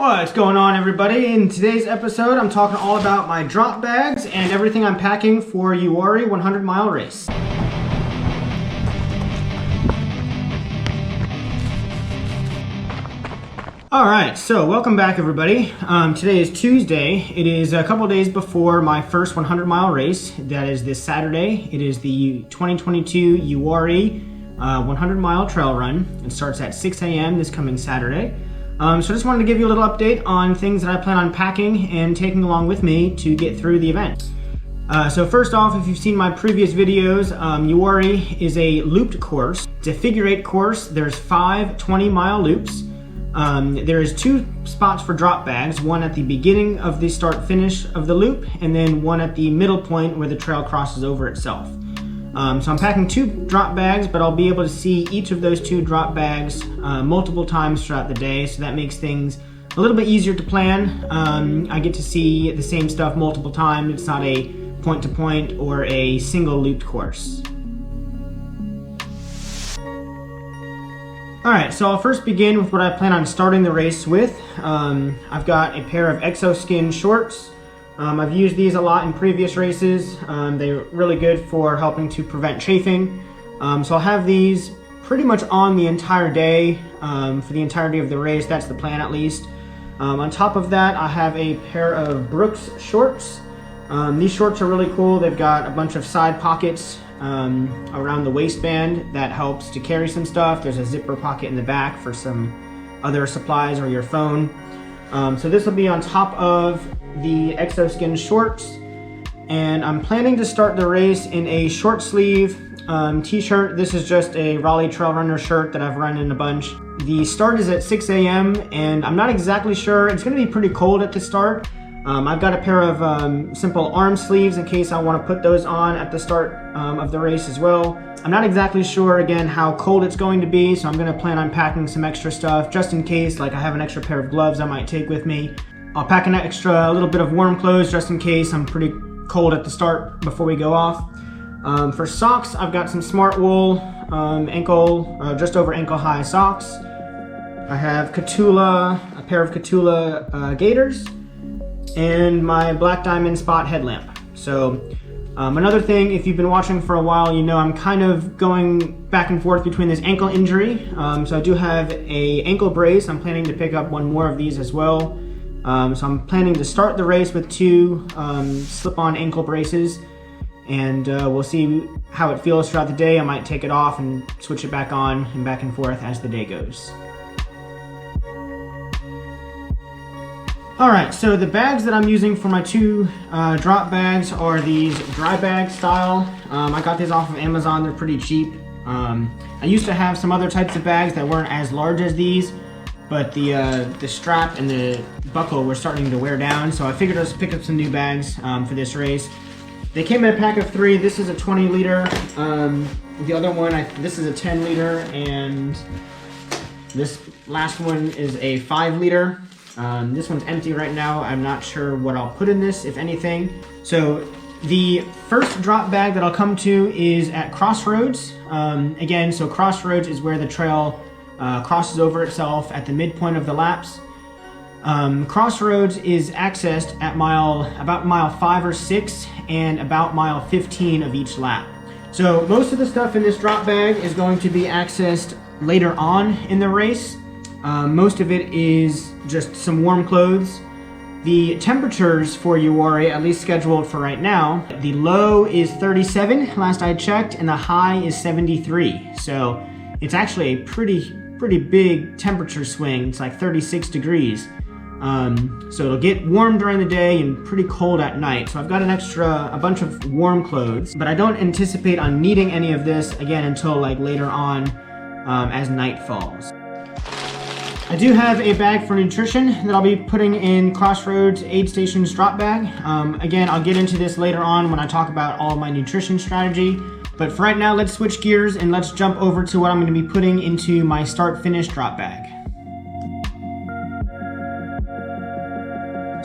What's going on, everybody? In today's episode, I'm talking all about my drop bags and everything I'm packing for Uwharrie 100-mile race. Alright, so welcome back, everybody. Today is Tuesday. It is a couple days before my first 100-mile race. That is this Saturday. It is the 2022 Uwharrie 100-mile trail run. It starts at 6 a.m. this coming Saturday. So I just wanted to give you a little update on things that I plan on packing and taking along with me to get through the event. So first off, if you've seen my previous videos, Uwharrie is a looped course. It's a figure-8 course. There's 5 20-mile loops. There is 2 spots for drop bags, one at the beginning of the start-finish of the loop, and then one at the middle point where the trail crosses over itself. So I'm packing 2 drop bags, but I'll be able to see each of those 2 drop bags multiple times throughout the day, so that makes things a little bit easier to plan. I get to see the same stuff multiple times. It's not a point-to-point or a single looped course. Alright, so I'll first begin with what I plan on starting the race with. I've got a pair of ExoSkin shorts. I've used these a lot in previous races. They're really good for helping to prevent chafing. So I'll have these pretty much on the entire day, for the entirety of the race. That's the plan, at least. On top of that, I have a pair of Brooks shorts. These shorts are really cool. They've got a bunch of side pockets around the waistband that helps to carry some stuff. There's a zipper pocket in the back for some other supplies or your phone. So this will be on top of the ExoSkin shorts, and I'm planning to start the race in a short sleeve t-shirt. This is just a Raleigh Trail Runner shirt that I've run in a bunch. The start is at 6 a.m. and I'm not exactly sure. It's going to be pretty cold at the start. I've got a pair of simple arm sleeves in case I want to put those on at the start of the race as well. I'm not exactly sure, again, how cold it's going to be, so I'm going to plan on packing some extra stuff just in case. Like, I have an extra pair of gloves I might take with me. I'll pack an extra little bit of warm clothes just in case I'm pretty cold at the start before we go off. For socks, I've got some Smart Wool just over ankle high socks. I have a pair of Catula gaiters, and my Black Diamond Spot headlamp. So another thing, if you've been watching for a while, you know I'm kind of going back and forth between this ankle injury. So I do have a ankle brace. I'm planning to pick up one more of these as well. So I'm planning to start the race with 2 slip-on ankle braces, and we'll see how it feels throughout the day. I might take it off and switch it back on and back and forth as the day goes. Alright, so the bags that I'm using for my 2 drop bags are these dry bag style. I got these off of Amazon. They're pretty cheap. I used to have some other types of bags that weren't as large as these, but the strap and the buckle were starting to wear down, so I figured I'd just pick up some new bags for this race. They came in a pack of 3. This is a 20 liter. The other one, this is a 10 liter, and this last one is a 5 liter. This one's empty right now. I'm not sure what I'll put in this, if anything. So the first drop bag that I'll come to is at CROSSROADS. Again, so CROSSROADS is where the trail crosses over itself at the midpoint of the laps. CROSSROADS is accessed at about mile 5 or 6 and about mile 15 of each lap. So most of the stuff in this drop bag is going to be accessed later on in the race. Most of it is just some warm clothes. The temperatures for Uwharrie, at least scheduled for right now, the low is 37 last I checked, and the high is 73. So it's actually a pretty big temperature swing. It's like 36 degrees. So it'll get warm during the day and pretty cold at night. So I've got a bunch of warm clothes, but I don't anticipate on needing any of this again until like later on as night falls. I do have a bag for nutrition that I'll be putting in CROSSROADS Aid Station's drop bag. Again, I'll get into this later on when I talk about all of my nutrition strategy. But for right now, let's switch gears and let's jump over to what I'm going to be putting into my start-finish drop bag.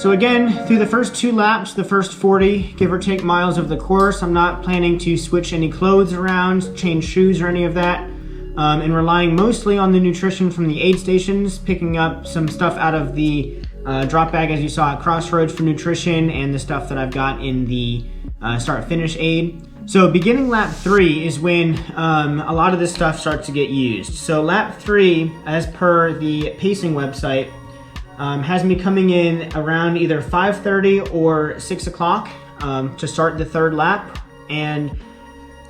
So again, through the first 2 laps, the first 40, give or take miles of the course, I'm not planning to switch any clothes around, change shoes or any of that. and relying mostly on the nutrition from the aid stations, picking up some stuff out of the drop bag as you saw at CROSSROADS for nutrition, and the stuff that I've got in the start-finish aid. So beginning lap 3 is when a lot of this stuff starts to get used. So lap 3, as per the pacing website, has me coming in around either 5:30 or 6 o'clock to start the third lap, and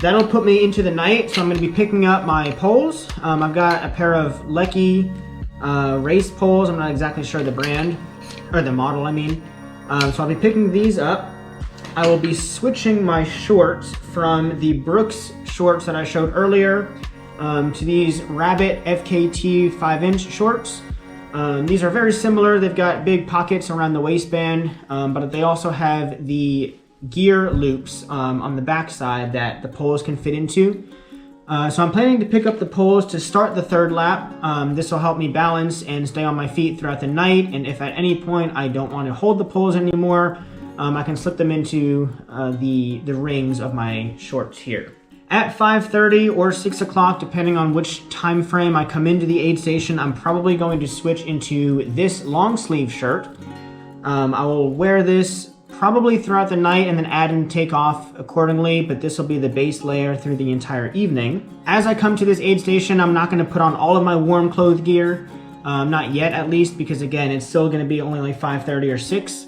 that'll put me into the night. So I'm going to be picking up my poles. I've got a pair of Lecky race poles. I'm not exactly sure the brand, or the model I mean. So I'll be picking these up. I will be switching my shorts from the Brooks shorts that I showed earlier to these Rabbit FKT 5-inch shorts. These are very similar. They've got big pockets around the waistband, but they also have the gear loops on the back side that the poles can fit into. So I'm planning to pick up the poles to start the third lap. This will help me balance and stay on my feet throughout the night, and if at any point I don't want to hold the poles anymore, I can slip them into the rings of my shorts here. At 5:30 or 6 o'clock, depending on which time frame I come into the aid station, I'm probably going to switch into this long sleeve shirt. I will wear this probably throughout the night and then add and take off accordingly, but this will be the base layer through the entire evening. As I come to this aid station, I'm not going to put on all of my warm clothes gear, not yet at least, because again, it's still going to be only like 5:30 or 6.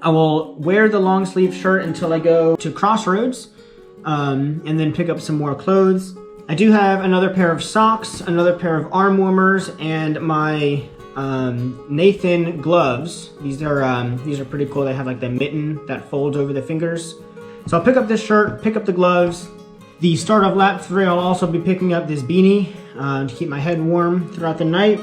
I will wear the long sleeve shirt until I go to CROSSROADS, and then pick up some more clothes. I do have another pair of socks, another pair of arm warmers, and my Nathan gloves. These are pretty cool. They have like the mitten that folds over the fingers. So I'll pick up this shirt, pick up the gloves. The start of lap 3, I'll also be picking up this beanie to keep my head warm throughout the night.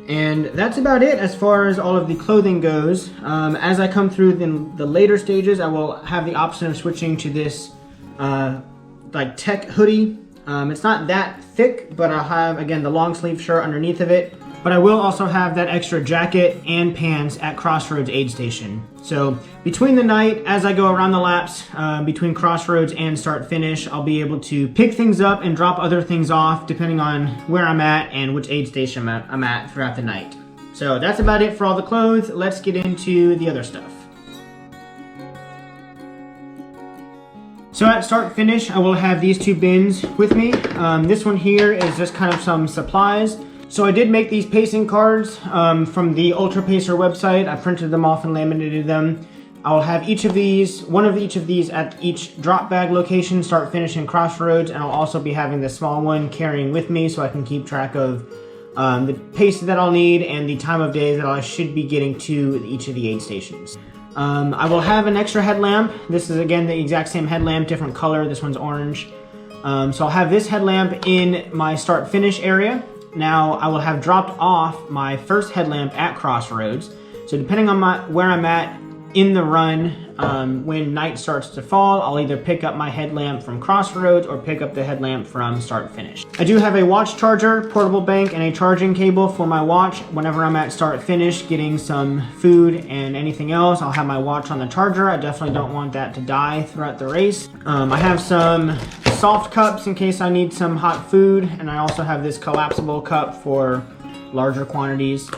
And that's about it as far as all of the clothing goes. As I come through the later stages, I will have the option of switching to this like tech hoodie. It's not that thick, but I'll have, again, the long sleeve shirt underneath of it. But I will also have that extra jacket and pants at CROSSROADS aid station. So between the night, as I go around the laps, between CROSSROADS and start finish, I'll be able to pick things up and drop other things off depending on where I'm at and which aid station I'm at throughout the night. So that's about it for all the clothes. Let's get into the other stuff. So at start finish, I will have these 2 bins with me. This one here is just kind of some supplies. So I did make these pacing cards from the Ultra Pacer website. I printed them off and laminated them. I'll have one of each of these at each drop bag location, start finish and CROSSROADS, and I'll also be having the small one carrying with me so I can keep track of the pace that I'll need and the time of day that I should be getting to each of the aid stations. I will have an extra headlamp. This is again the exact same headlamp, different color. This one's orange. So I'll have this headlamp in my start finish area. Now I will have dropped off my first headlamp at CROSSROADS. So depending on where I'm at in the run, when night starts to fall, I'll either pick up my headlamp from CROSSROADS or pick up the headlamp from start finish. I do have a watch charger, portable bank, and a charging cable for my watch. Whenever I'm at start finish getting some food and anything else, I'll have my watch on the charger. I definitely don't want that to die throughout the race. I have some soft cups in case I need some hot food, and I also have this collapsible cup for larger quantities.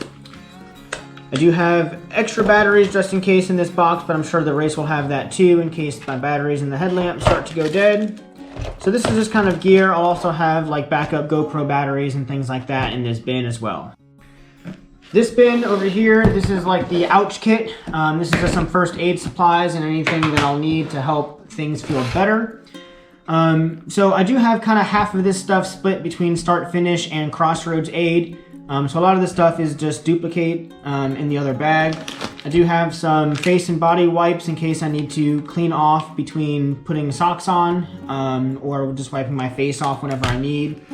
I do have extra batteries just in case in this box, but I'm sure the race will have that too in case my batteries in the headlamp start to go dead. So this is just kind of gear. I'll also have like backup GoPro batteries and things like that in this bin as well. This bin over here, this is like the ouch kit. This is just some first aid supplies and anything that I'll need to help things feel better. So I do have kind of half of this stuff split between start finish and CROSSROADS aid. So a lot of this stuff is just duplicate in the other bag. I do have some face and body wipes in case I need to clean off between putting socks on or just wiping my face off whenever I need.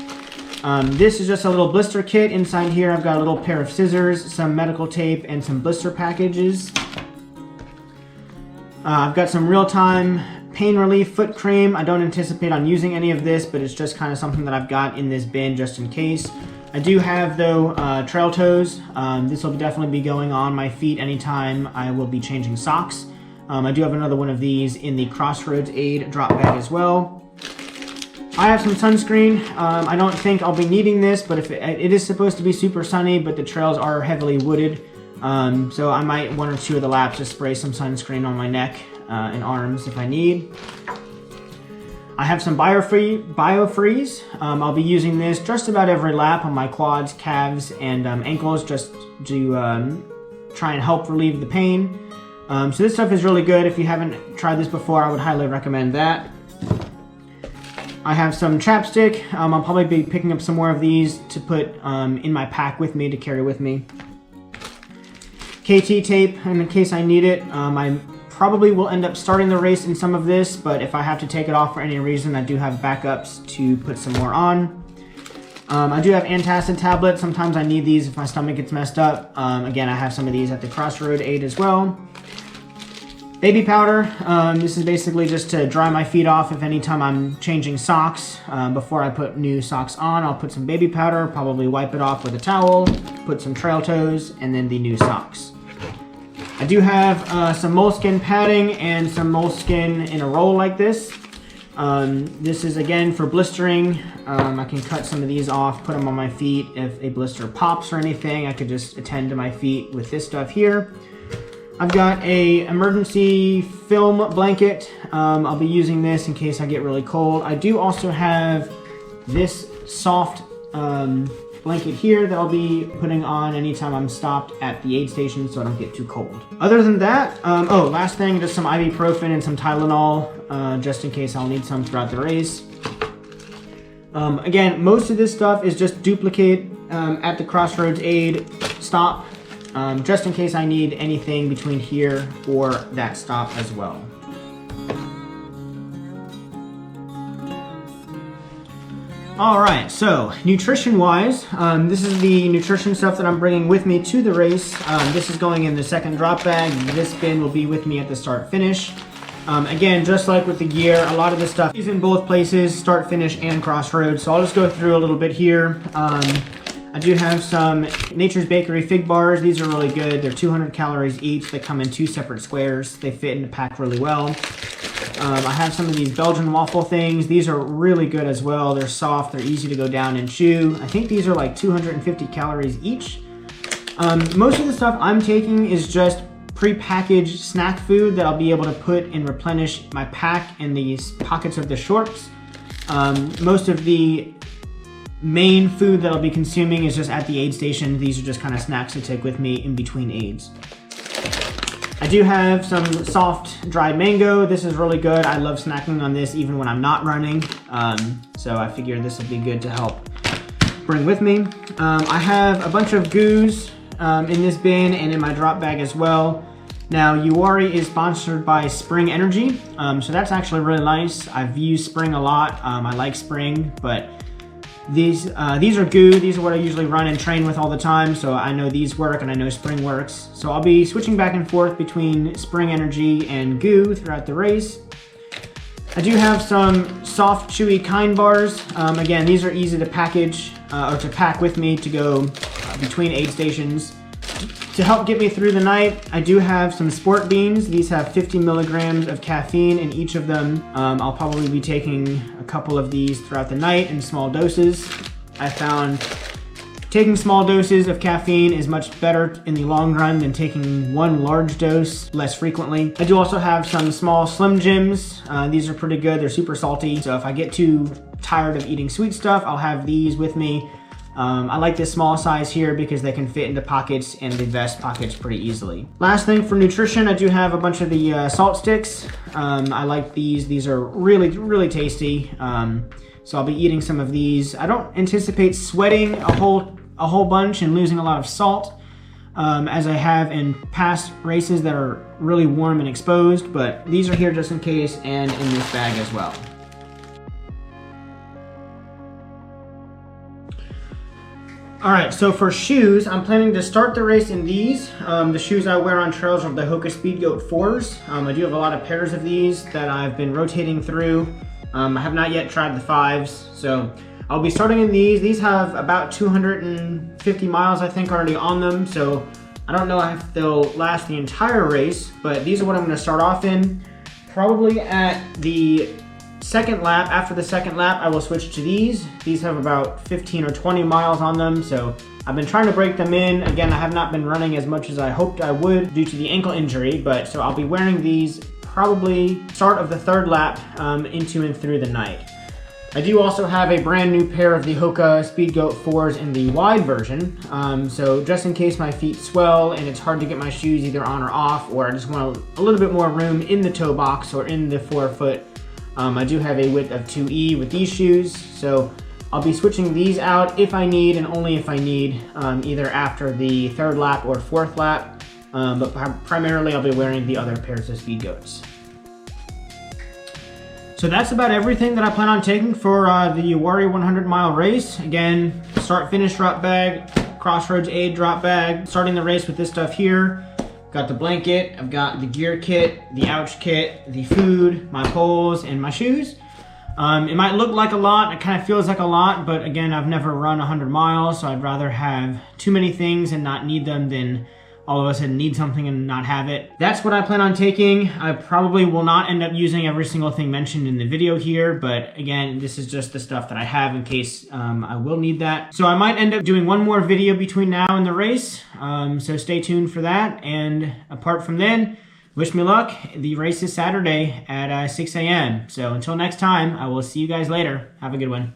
This is just a little blister kit. Inside here I've got a little pair of scissors, some medical tape, and some blister packages. I've got some real-time pain relief foot cream. I don't anticipate on using any of this, but it's just kind of something that I've got in this bin just in case. I do have, though, trail toes. This will definitely be going on my feet anytime I will be changing socks. I do have another one of these in the CROSSROADS aid drop bag as well. I have some sunscreen. I don't think I'll be needing this, but if it is supposed to be super sunny, but the trails are heavily wooded. So I might, 1 or 2 of the laps, just spray some sunscreen on my neck and arms if I need. I have some BioFreeze. I'll be using this just about every lap on my quads, calves, and ankles, just to try and help relieve the pain. So this stuff is really good. If you haven't tried this before, I would highly recommend that. I have some chapstick. I'll probably be picking up some more of these to put in my pack with me, to carry with me. KT tape, in case I need it. I probably will end up starting the race in some of this, but if I have to take it off for any reason, I do have backups to put some more on. I do have antacid tablets. Sometimes I need these if my stomach gets messed up. Again, I have some of these at the CROSSROADS aid as well. Baby powder. This is basically just to dry my feet off if anytime I'm changing socks. Before I put new socks on, I'll put some baby powder, probably wipe it off with a towel, put some trail toes, and then the new socks. I do have some moleskin padding and some moleskin in a roll like this. This is again for blistering. I can cut some of these off, put them on my feet. If a blister pops or anything, I could just attend to my feet with this stuff here. I've got a emergency film blanket. I'll be using this in case I get really cold. I do also have this soft blanket here that I'll be putting on anytime I'm stopped at the aid station so I don't get too cold. Other than that, last thing, just some ibuprofen and some Tylenol, just in case I'll need some throughout the race. Again, most of this stuff is just duplicate at the CROSSROADS aid stop, just in case I need anything between here or that stop as well. Alright, so nutrition-wise, this is the nutrition stuff that I'm bringing with me to the race. This is going in the second drop bag. This bin will be with me at the start-finish. Again, just like with the gear, a lot of this stuff is in both places, start-finish and CROSSROADS. So I'll just go through a little bit here. I do have some Nature's Bakery fig bars. These are really good. They're 200 calories each. They come in 2 separate squares. They fit in the pack really well. I have some of these Belgian waffle things. These are really good as well. They're soft, they're easy to go down and chew. I think these are like 250 calories each. Most of the stuff I'm taking is just pre-packaged snack food that I'll be able to put and replenish my pack in these pockets of the shorts. Most of the main food that I'll be consuming is just at the aid station. These are just kind of snacks to take with me in between aids. I do have some soft dried mango. This is really good. I love snacking on this even when I'm not running. So I figured this would be good to help bring with me. I have a bunch of goos in this bin and in my drop bag as well. Now, Uwari is sponsored by Spring Energy, so that's actually really nice. I've used Spring a lot. I like Spring, but these are goo. These are what I usually run and train with all the time, so I know these work and I know Spring works. So I'll be switching back and forth between Spring Energy and goo throughout the race. I do have some soft, chewy Kind bars. Again, these are easy to package or to pack with me to go between aid stations. To help get me through the night, I do have some sport beans. These have 50 milligrams of caffeine in each of them. I'll probably be taking a couple of these throughout the night in small doses. I found taking small doses of caffeine is much better in the long run than taking one large dose less frequently. I do also have some small Slim Jims. These are pretty good. They're super salty. So if I get too tired of eating sweet stuff, I'll have these with me. I like this small size here because they can fit into pockets and the vest pockets pretty easily. Last thing for nutrition, I do have a bunch of the salt sticks. I like these. These are really, really tasty. So I'll be eating some of these. I don't anticipate sweating a whole bunch and losing a lot of salt as I have in past races that are really warm and exposed, but these are here just in case and in this bag as well. Alright, so for shoes, I'm planning to start the race in these. The shoes I wear on trails are the Hoka Speedgoat 4s. I do have a lot of pairs of these that I've been rotating through. I have not yet tried the 5s, so I'll be starting in these. These have about 250 miles, I think, already on them, so I don't know if they'll last the entire race, but these are what I'm going to start off in. Probably at the second lap, after the second lap, I will switch to these. These have about 15 or 20 miles on them, so I've been trying to break them in. Again, I have not been running as much as I hoped I would due to the ankle injury, but so I'll be wearing these probably start of the third lap into and through the night. I do also have a brand new pair of the Hoka Speedgoat 4s in the wide version. So just in case my feet swell and it's hard to get my shoes either on or off, or I just want a little bit more room in the toe box or in the forefoot, I do have a width of 2E with these shoes. So I'll be switching these out if I need, and only if I need, either after the third lap or fourth lap. But primarily I'll be wearing the other pairs of Speedgoats. So that's about everything that I plan on taking for the Warrior 100 mile race. Again, start finish drop bag, CROSSROADS aid drop bag. Starting the race with this stuff here. Got the blanket, I've got the gear kit, the ouch kit, the food, my poles, and my shoes. It might look like a lot, it kind of feels like a lot, but again, I've never run 100 miles, so I'd rather have too many things and not need them than all of a sudden need something and not have it. That's what I plan on taking. I probably will not end up using every single thing mentioned in the video here, but again, this is just the stuff that I have in case I will need that. So I might end up doing one more video between now and the race, so stay tuned for that. And apart from then, wish me luck. The race is Saturday at 6 a.m. So until next time, I will see you guys later. Have a good one.